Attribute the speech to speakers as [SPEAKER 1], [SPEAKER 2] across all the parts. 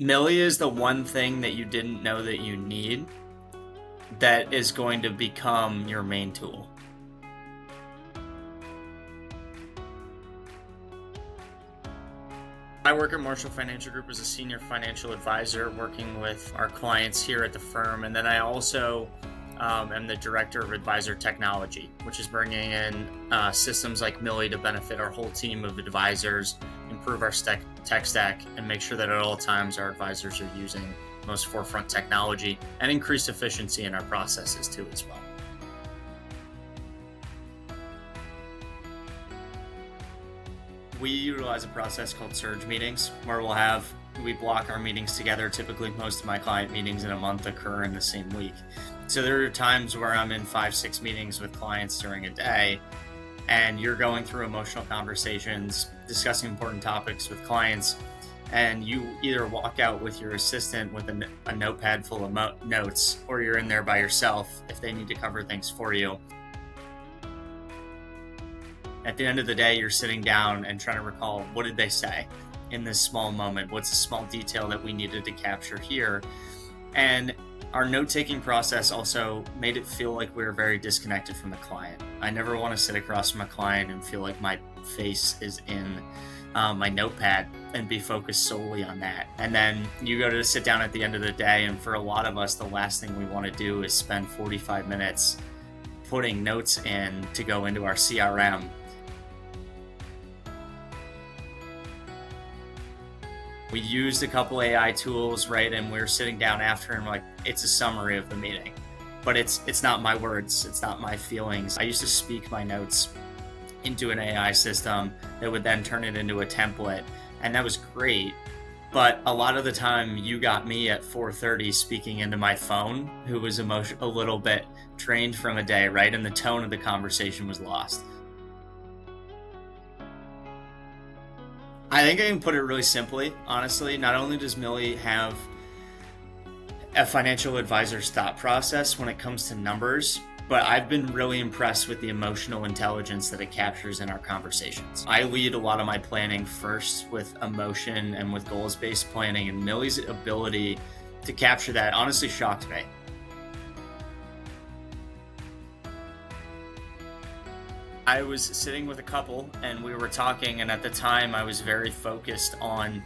[SPEAKER 1] Mili is the one thing that you didn't know that you need that is going to become your main tool. I work at Marshall Financial Group as a senior financial advisor working with our clients here at the firm. And then I also am the director of advisor technology, which is bringing in systems like Mili to benefit our whole team of advisors, improve our tech stack, and make sure that at all times our advisors are using most forefront technology and increase efficiency in our processes too as well. We utilize a process called surge meetings where we block our meetings together. Typically, most of my client meetings in a month occur in the same week. So there are times where I'm in 5-6 meetings with clients during a day, and you're going through emotional conversations, discussing important topics with clients, and you either walk out with your assistant with a notepad full of notes, or you're in there by yourself if they need to cover things for you. At the end of the day, you're sitting down and trying to recall, what did they say in this small moment? What's a small detail that we needed to capture here? And our note-taking process also made it feel like we were very disconnected from the client. I never want to sit across from a client and feel like my face is in my notepad and be focused solely on that. And then you go to sit down at the end of the day, and for a lot of us, the last thing we want to do is spend 45 minutes putting notes in to go into our CRM. We used a couple AI tools, right? And we were sitting down after and we're like, it's a summary of the meeting, but it's not my words. It's not my feelings. I used to speak my notes into an AI system that would then turn it into a template. And that was great. But a lot of the time you got me at 4:30 speaking into my phone, who was a little bit drained from a day, right? And the tone of the conversation was lost. I think I can put it really simply, honestly. Not only does Mili have a financial advisor's thought process when it comes to numbers, but I've been really impressed with the emotional intelligence that it captures in our conversations. I lead a lot of my planning first with emotion and with goals-based planning, and Mili's ability to capture that honestly shocked me. I was sitting with a couple and we were talking, and at the time I was very focused on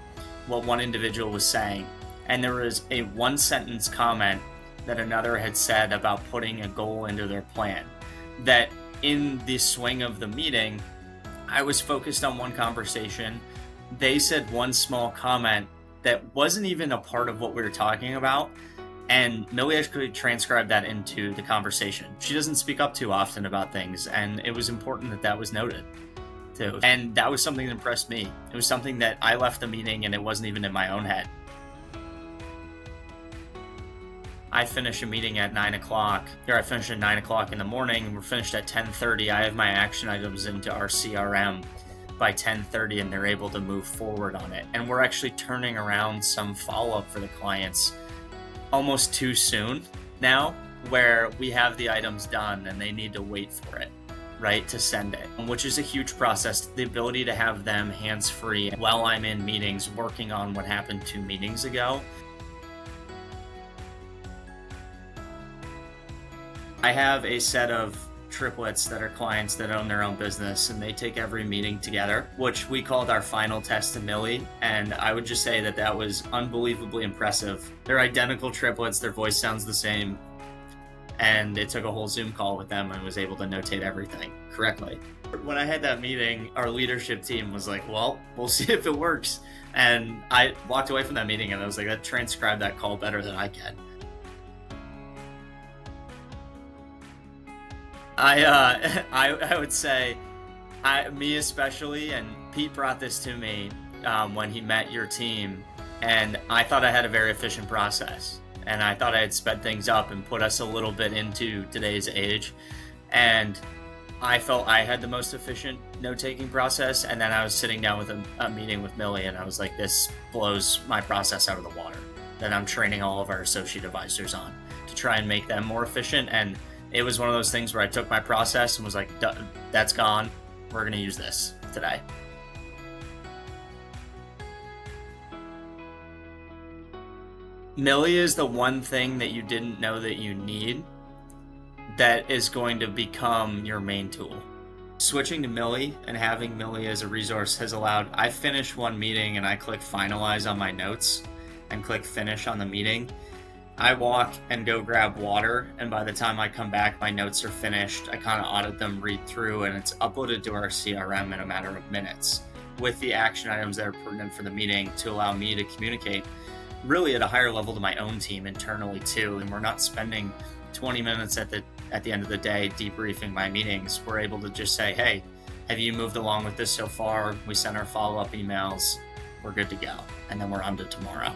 [SPEAKER 1] what one individual was saying. And there was a one sentence comment that another had said about putting a goal into their plan. That in the swing of the meeting, I was focused on one conversation. They said one small comment that wasn't even a part of what we were talking about. And Mili actually transcribed that into the conversation. She doesn't speak up too often about things, and it was important that that was noted too. And that was something that impressed me. It was something that I left the meeting and it wasn't even in my own head. I finish a meeting at 9 o'clock, or I finish at 9 o'clock in the morning, and we're finished at 10:30. I have my action items into our CRM by 10:30, and they're able to move forward on it. And we're actually turning around some follow-up for the clients almost too soon now, where we have the items done and they need to wait for it, right, to send it, which is a huge process. The ability to have them hands-free while I'm in meetings working on what happened 2 meetings ago. I have a set of triplets that are clients that own their own business, and they take every meeting together, which we called our final test to Mili. And I would just say that that was unbelievably impressive. They're identical triplets, their voice sounds the same, and it took a whole Zoom call with them and was able to notate everything correctly. When I had that meeting, our leadership team was like, well, we'll see if it works. And I walked away from that meeting and I was like, that transcribed that call better than I can. I would say, me especially, and Pete brought this to me when he met your team, and I thought I had a very efficient process, and I thought I had sped things up and put us a little bit into today's age, and I felt I had the most efficient note-taking process. And then I was sitting down with a meeting with Mili, and I was like, this blows my process out of the water that I'm training all of our associate advisors on to try and make them more efficient. And it was one of those things where I took my process and was like, that's gone. We're going to use this today. Mili is the one thing that you didn't know that you need that is going to become your main tool. Switching to Mili and having Mili as a resource has allowed, I finish one meeting and I click finalize on my notes and click finish on the meeting. I walk and go grab water, and by the time I come back, my notes are finished. I kind of audit them, read through, and it's uploaded to our CRM in a matter of minutes with the action items that are pertinent for the meeting to allow me to communicate really at a higher level to my own team internally too. And we're not spending 20 minutes at the end of the day debriefing my meetings. We're able to just say, hey, have you moved along with this so far? We send our follow-up emails. We're good to go. And then we're on to tomorrow.